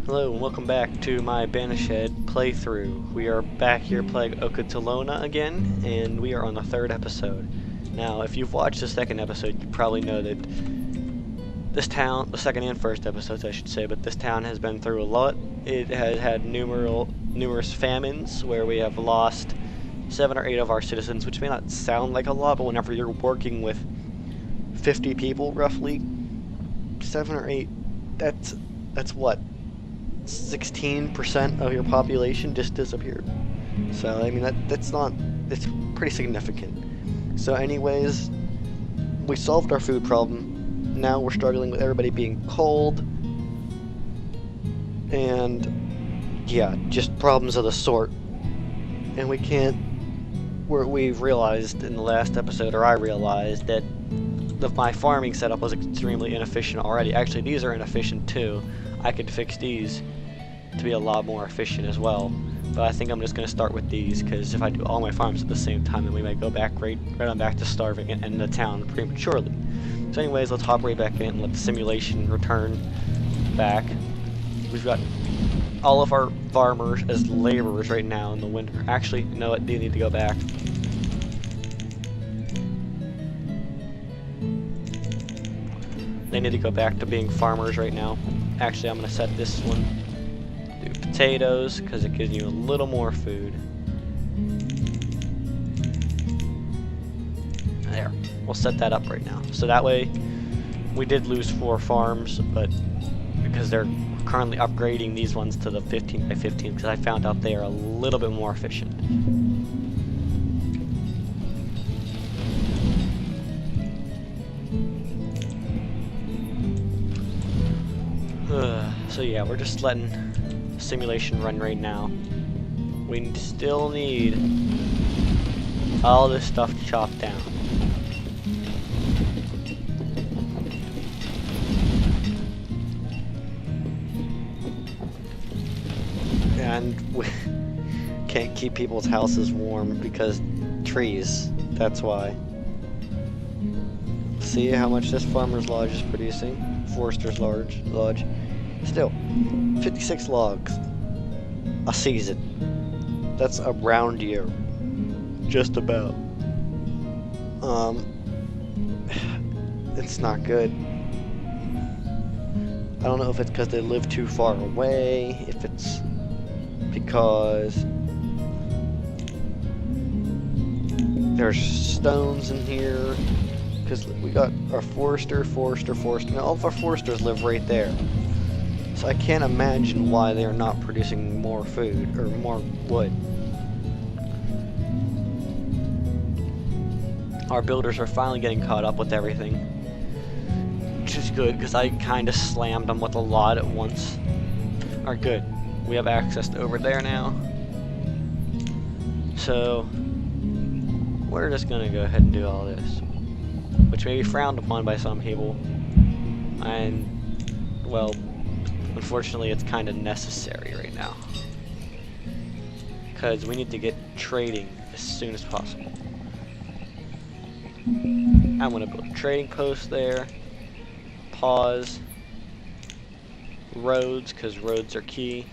Hello and welcome back to my Banished playthrough. We are back here playing Okatolona again, and we are on the third episode. Now, if you've watched the second episode, you probably know that this town, the second and first episodes I should say, but this town has been through a lot. It has had numerous famines where we have lost 7 or 8 of our citizens, which may not sound like a lot, but whenever you're working with 50 people roughly, 7 or 8, that's what? 16% of your population just disappeared. So I mean that's pretty significant. So anyways, we solved our food problem. Now we're struggling with everybody being cold, and yeah, just problems of the sort. And we've realized in the last episode, or I realized that my farming setup was extremely inefficient already. Actually, these are inefficient too. I could fix these to be a lot more efficient as well, but I think I'm just going to start with these, because if I do all my farms at the same time, then we might go back right on back to starving and end the town prematurely. So anyways, let's hop right back in and let the simulation return back. We've got all of our farmers as laborers right now in the winter. Actually, you know what, they need to go back. They need to go back to being farmers right now. Actually, I'm going to set this one do potatoes, because it gives you a little more food. There. We'll set that up right now. So that way, we did lose 4 farms, but because they're currently upgrading these ones to the 15 by 15, because I found out they are a little bit more efficient. So yeah, we're just letting the simulation run right now. We still need all this stuff chopped down. And we can't keep people's houses warm because trees, that's why. See how much this farmer's lodge is producing? Forester's lodge. Still, 56 logs a season. That's a round year. Just about. It's not good. I don't know if it's because they live too far away, if it's because there's stones in here, because we got our forester, now all of our foresters live right there. So I can't imagine why they're not producing more food, or more wood. Our builders are finally getting caught up with everything, which is good, because I kind of slammed them with a lot at once. Alright, good. We have access to over there now. So, we're just going to go ahead and do all this, which may be frowned upon by some people. And, well, unfortunately, it's kind of necessary right now, because we need to get trading as soon as possible. I'm going to build a trading post there. Pause. Roads, because roads are key.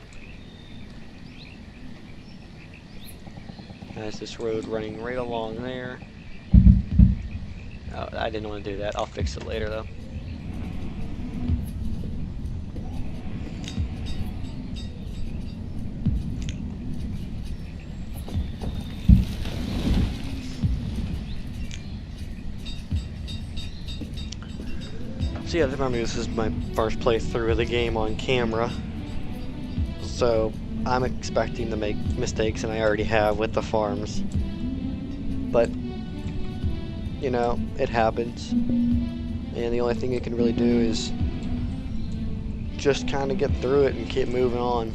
There's this road running right along there. Oh, I didn't want to do that. I'll fix it later, though. So yeah, remember, this is my first playthrough of the game on camera, so I'm expecting to make mistakes, and I already have with the farms. But, you know, it happens, and the only thing you can really do is just kind of get through it and keep moving on.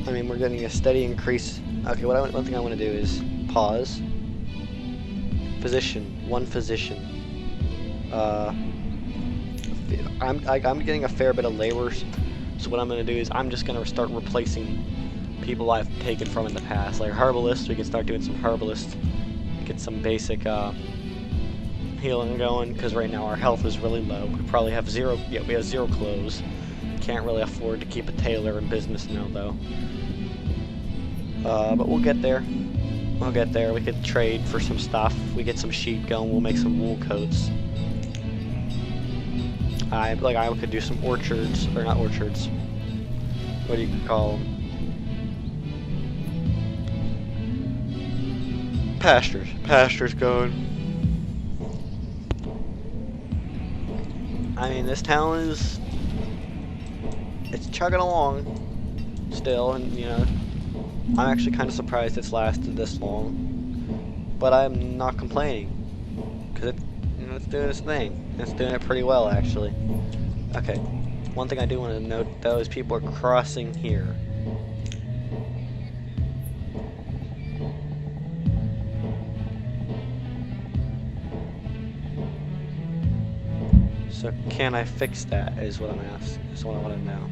I mean, we're getting a steady increase. Okay, one thing I want to do is pause. Physician, 1 physician. I'm getting a fair bit of laborers, so what I'm going to do is I'm just going to start replacing people I've taken from in the past. Like herbalists, we can start doing some herbalists, get some basic healing going, because right now our health is really low. We probably have we have 0 clothes, Can't really afford to keep a tailor in business now, though. But we'll get there. We'll get there. We could trade for some stuff. We get some sheep going. We'll make some wool coats. I could do some orchards, or not orchards. What do you call them? Pastures. Pastures going. I mean, this town is... it's chugging along still, and you know, I'm actually kind of surprised it's lasted this long, but I'm not complaining, because it's doing its thing. It's doing it pretty well, actually. Okay, one thing I do want to note, though, is people are crossing here. So can I fix that, is what I'm asking, is what I want to know.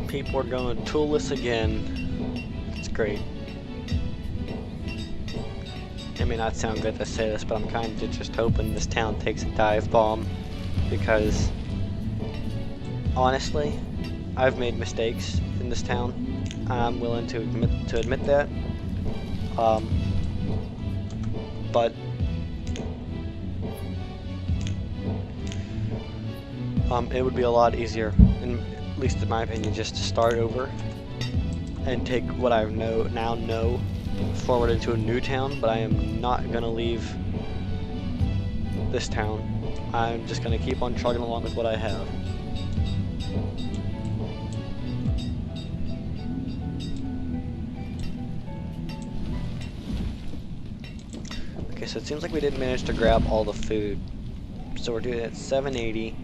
People are going toolless again. It's great. It may not sound good to say this, but I'm kind of just hoping this town takes a dive bomb, because honestly, I've made mistakes in this town. I'm willing to admit that. But it would be a lot easier, at least in my opinion, just to start over and take what I now know forward into a new town. But I am not going to leave this town. I'm just going to keep on chugging along with what I have. Okay, so it seems like we didn't manage to grab all the food. So we're doing it at 780,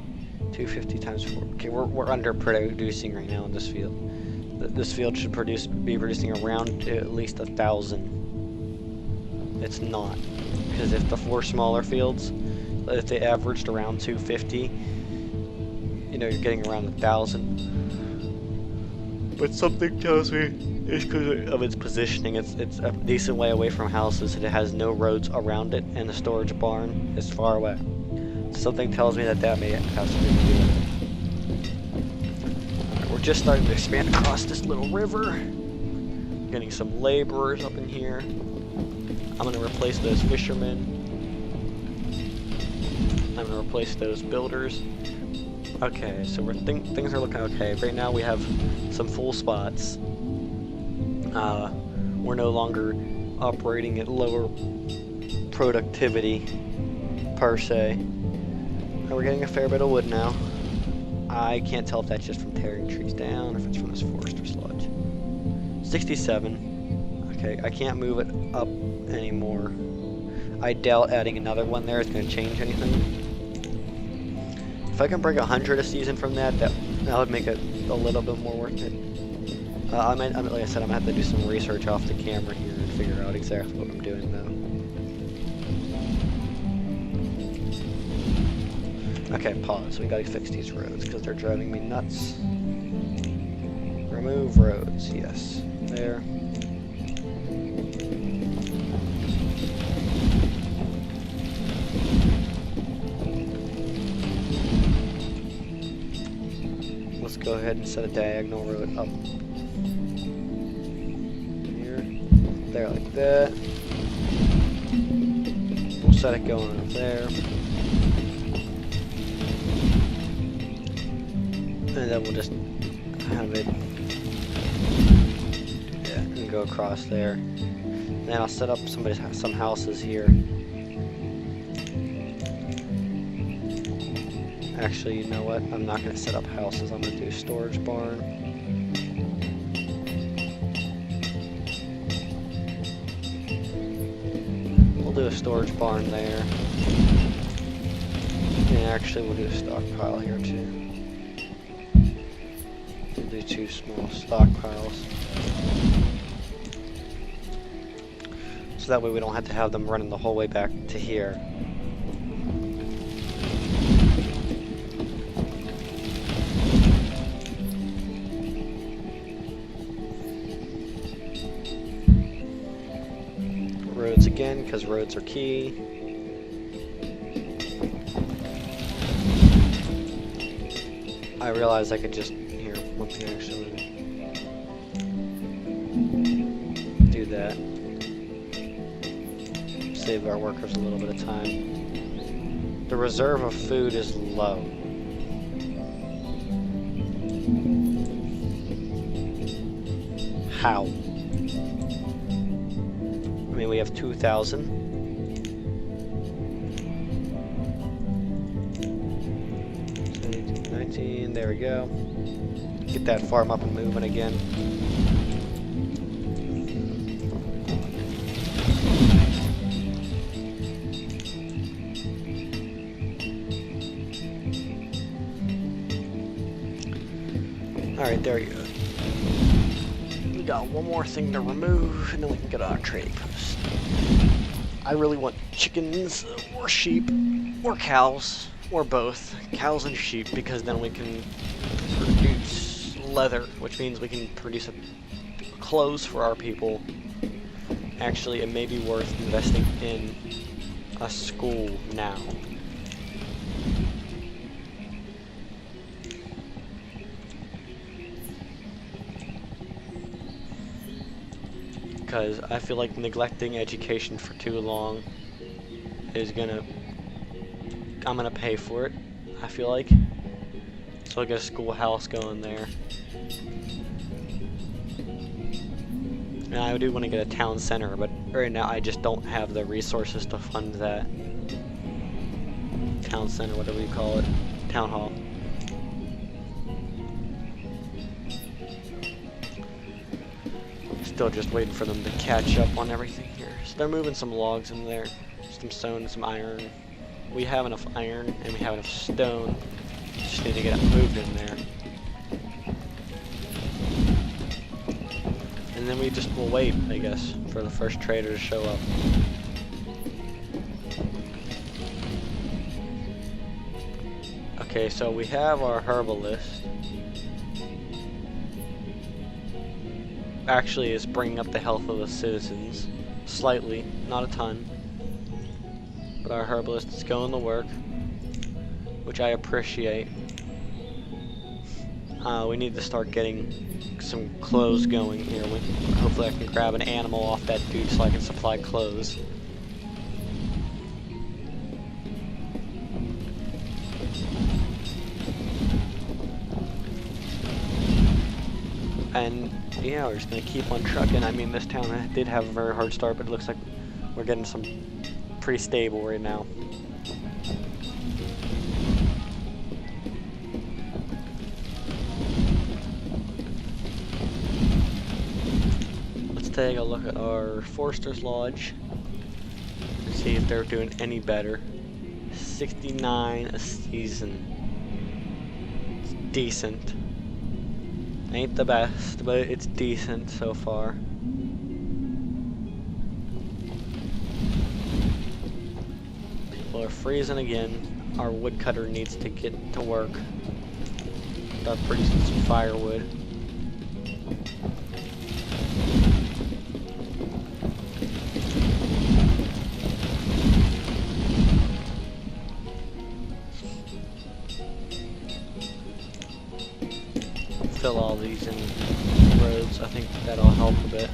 250 times 4. Okay, we're underproducing right now in this field. This field should be producing around at least 1,000. It's not, because if the 4 smaller fields, if they averaged around 250, you know, you're getting around 1,000. But something tells me it's because of its positioning. It's a decent way away from houses, and it has no roads around it, and the storage barn is far away. Something tells me that may have something to do with it. Alright, we're just starting to expand across this little river. Getting some laborers up in here. I'm going to replace those fishermen. I'm going to replace those builders. Okay, so things are looking okay. Right now we have some full spots. We're no longer operating at lower productivity, per se. And we're getting a fair bit of wood now. I can't tell if that's just from tearing trees down or if it's from this forest or sludge. 67. Okay, I can't move it up anymore. I doubt adding another one there is going to change anything. If I can break 100 a season from that would make it a little bit more worth it. Like I said, I'm going to have to do some research off the camera here and figure out exactly what I'm doing though. Okay, pause. We gotta fix these roads because they're driving me nuts. Remove roads, yes. There. Let's go ahead and set a diagonal road up here. There, like that. We'll set it going up there. And then we'll just have it, yeah, and go across there. And then I'll set up some houses here. Actually, you know what? I'm not going to set up houses. I'm going to do a storage barn. We'll do a storage barn there. And actually, we'll do a stockpile here too. We'll do 2 small stockpiles. So that way we don't have to have them running the whole way back to here. because roads are key. I realized I could just, here, one thing actually, do that. Save our workers a little bit of time. The reserve of food is low. How? I mean, we have 2,000. 19, there we go. Get that farm up and moving again. Alright, there you go. We got one more thing to remove, and then we can get on our trading post. I really want chickens, or sheep, or cows, or both. Cows and sheep, because then we can produce leather, which means we can produce clothes for our people. Actually, it may be worth investing in a school now. Because I feel like neglecting education for too long is I'm gonna pay for it, I feel like. So I'll get a schoolhouse going there. And I do want to get a town center, but right now I just don't have the resources to fund that. Town center, whatever you call it. Town hall. Still just waiting for them to catch up on everything here. So they're moving some logs in there, some stone and some iron. We have enough iron and we have enough stone. Just need to get it moved in there. And then we just will wait, I guess, for the first trader to show up. Okay, so we have our herbalist. Actually is bringing up the health of the citizens slightly, not a ton, but our herbalist is going to work, which I appreciate. We need to start getting some clothes going here. Hopefully I can grab an animal off that dude so I can supply clothes. And yeah, we're just gonna keep on trucking. I mean, this town did have a very hard start, but it looks like we're getting some pretty stable right now. Let's take a look at our Forester's Lodge and see if they're doing any better. 69 a season. It's decent. Ain't the best, but it's decent so far. People are freezing again. Our woodcutter needs to get to work. Start producing some firewood. Fill all these in roads. I think that'll help a bit.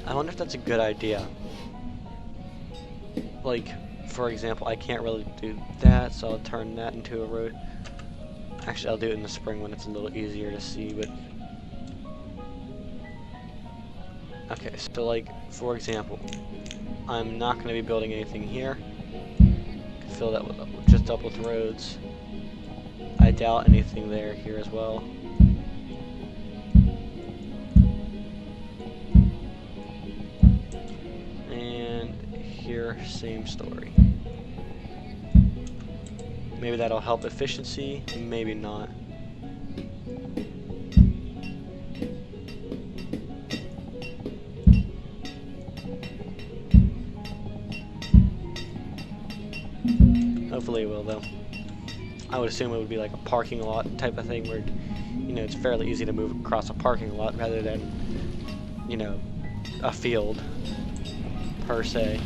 I wonder if that's a good idea. Like, for example, I can't really do that, so I'll turn that into a road. Actually, I'll do it in the spring when it's a little easier to see, but... Okay, so like, for example, I'm not going to be building anything here. Fill that with just up with roads. I doubt anything there here as well. And here, same story. Maybe that'll help efficiency, maybe not. Hopefully it will, though. I would assume it would be like a parking lot type of thing where, you know, it's fairly easy to move across a parking lot rather than you know, a field per se.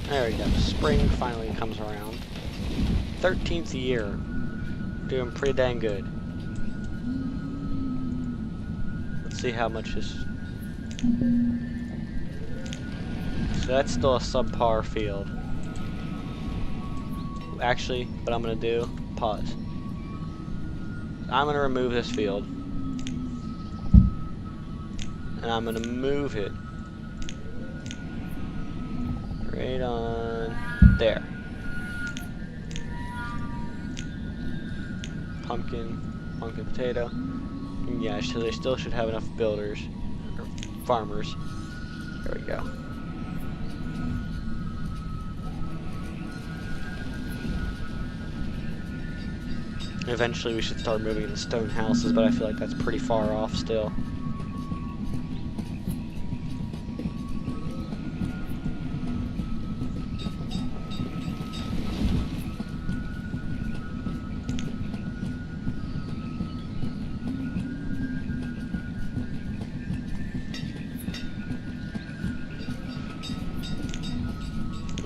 There we go. Spring finally comes around. 13th year. Doing pretty dang good. Let's see how much is... So that's still a subpar field. Actually, what I'm going to do... Pause. I'm going to remove this field. And I'm going to move it right on there. Pumpkin potato. And yeah, so they still should have enough builders, or farmers. There we go. Eventually we should start moving the stone houses, but I feel like that's pretty far off still.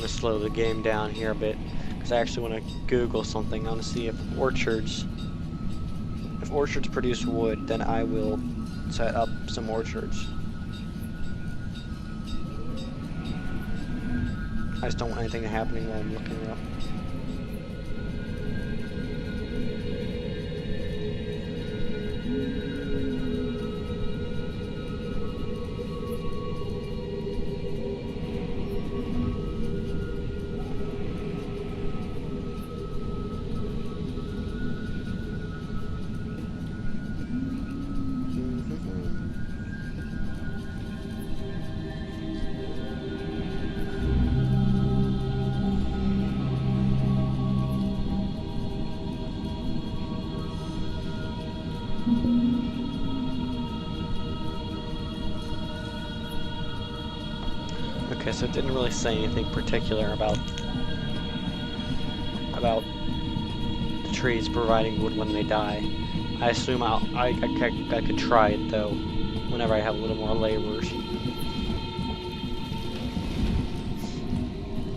Slow the game down here a bit because I actually want to Google something. I want to see if orchards produce wood, then I will set up some orchards. I just don't want anything happening while I'm looking up. Okay, so it didn't really say anything particular about the trees providing wood when they die. I assume I could try it though, whenever I have a little more laborers.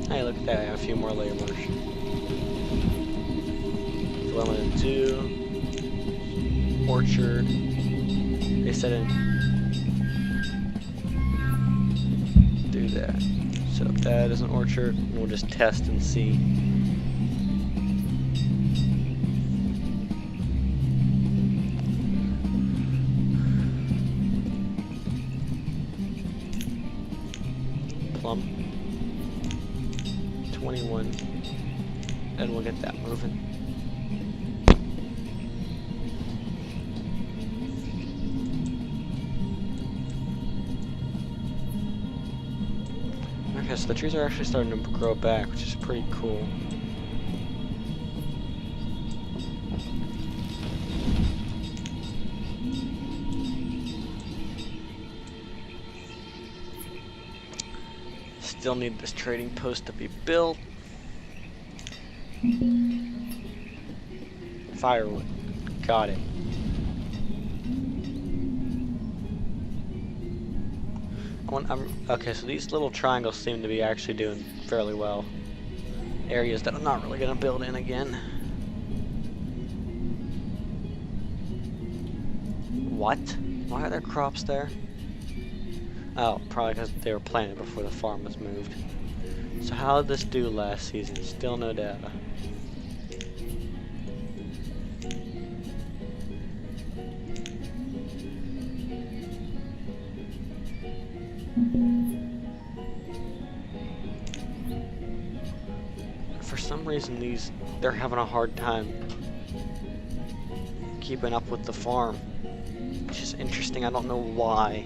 Hey, look at that! I have a few more laborers. So what I'm gonna do, orchard. They said in. Do that. Set up that as an orchard, and we'll just test and see. Plum. 21. And we'll get that moving. Okay, so the trees are actually starting to grow back, which is pretty cool. Still need this trading post to be built. Firewood. Got it. Okay, so these little triangles seem to be actually doing fairly well. Areas that I'm not really going to build in again. What? Why are there crops there? Oh, probably because they were planted before the farm was moved. So how did this do last season? Still no data. For some reason they're having a hard time keeping up with the farm, which is interesting. I don't know why.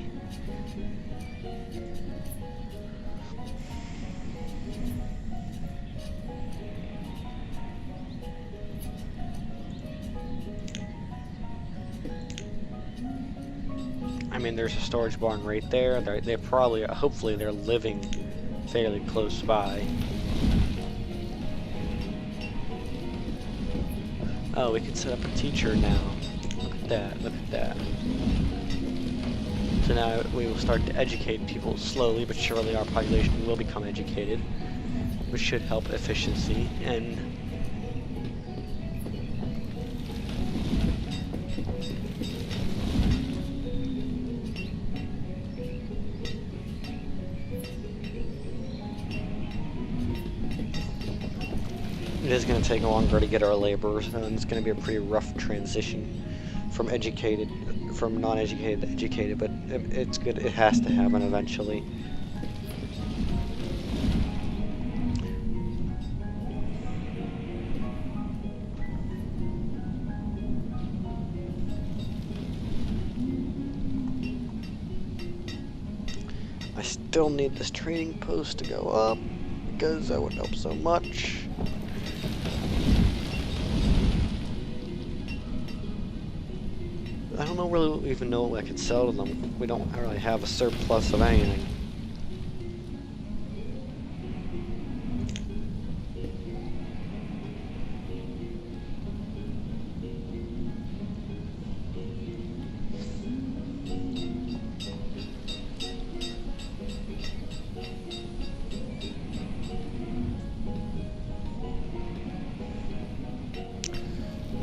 I mean, mean, there's a storage barn right there. They probably, hopefully, they're living fairly close by. Oh, we can set up a teacher now. Look at that, look at that. So now we will start to educate people slowly but surely. Our population will become educated, which should help efficiency. And it is going to take longer to get our laborers, and it's going to be a pretty rough transition from non-educated to educated, but it's good. It has to happen eventually. I still need this trading post to go up because that would help so much. I don't really even know what I could sell to them. We don't really have a surplus of anything.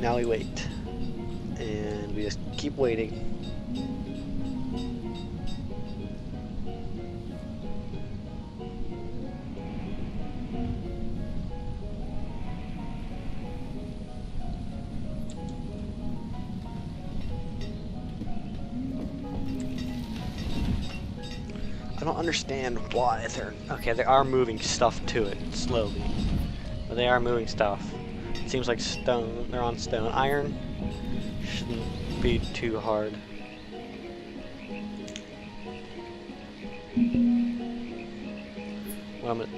Now we wait. And we just keep waiting. I don't understand why they're... Okay, they are moving stuff to it slowly. But they are moving stuff. It seems like stone. They're on stone. Iron shouldn't be too hard. Well, I'm gonna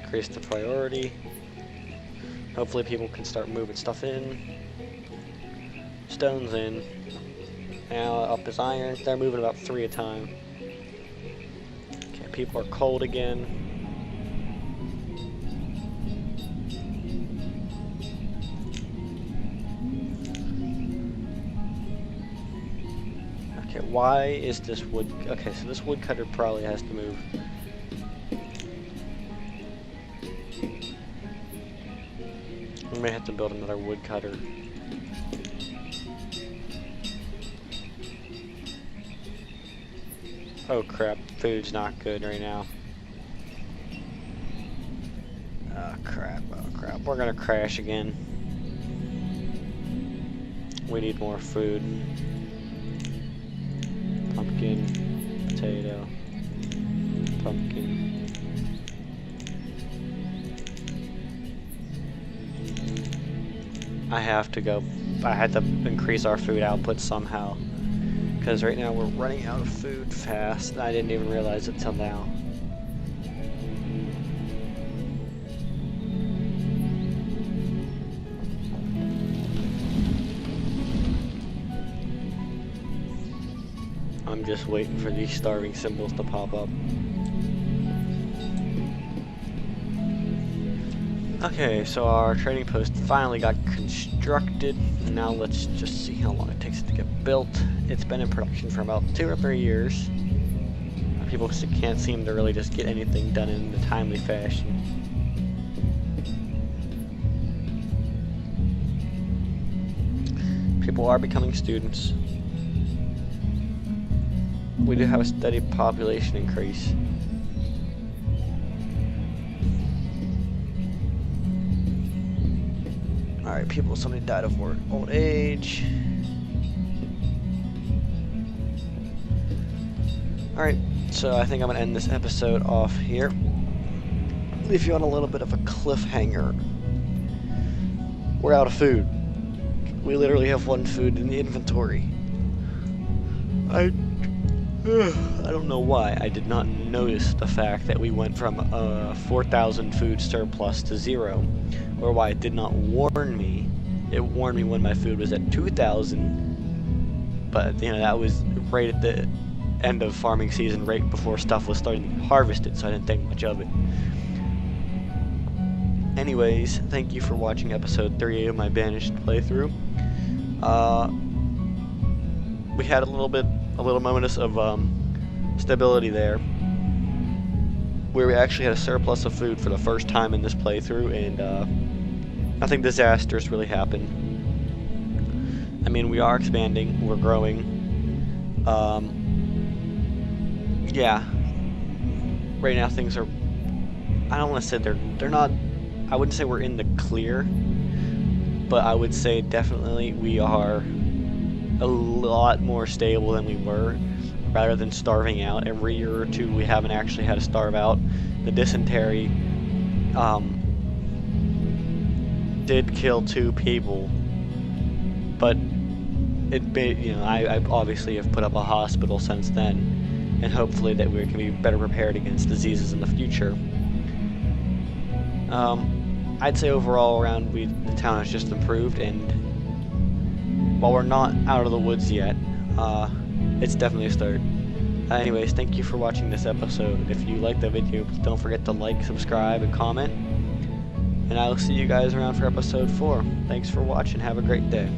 increase the priority. Hopefully people can start moving stuff in. Stone's in. Now up is iron. They're moving about 3 at a time. Okay, people are cold again. Okay, why is this wood... Okay, so this woodcutter probably has to move. We may have to build another woodcutter. Oh crap, food's not good right now. Oh crap, we're gonna crash again. We need more food. Pumpkin, potato, pumpkin. I have to go. I had to increase our food output somehow. Because right now we're running out of food fast. I didn't even realize it till now. I'm just waiting for these starving symbols to pop up. Okay, so our trading post finally got constructed. Now let's just see how long it takes it to get built. It's been in production for about 2 or 3 years. People can't seem to really just get anything done in a timely fashion. People are becoming students. We do have a steady population increase. Alright, somebody died of old age. Alright, so I think I'm going to end this episode off here. Leave you on a little bit of a cliffhanger. We're out of food. We literally have 1 food in the inventory. I don't know why I did not notice the fact that we went from 4,000 food surplus to 0, or why it did not warn me it warned me when my food was at 2,000, but that was right at the end of farming season, right before stuff was starting to be harvested, so I didn't think much of it. Anyways, thank you for watching episode 38 of my Banished playthrough. We had a little moment of stability there, where we actually had a surplus of food for the first time in this playthrough, and nothing disastrous really happened. I mean, we are expanding, we're growing. Yeah. Right now things are, I don't want to say they're not, I wouldn't say we're in the clear, but I would say definitely we are a lot more stable than we were, rather than starving out. Every year or two we haven't actually had to starve out. The dysentery did kill 2 people, but I obviously have put up a hospital since then, and hopefully that we can be better prepared against diseases in the future. I'd say overall around the town has just improved, and while we're not out of the woods yet, it's definitely a start. Anyways, thank you for watching this episode. If you liked the video, don't forget to like, subscribe, and comment. And I will see you guys around for episode 4. Thanks for watching. Have a great day.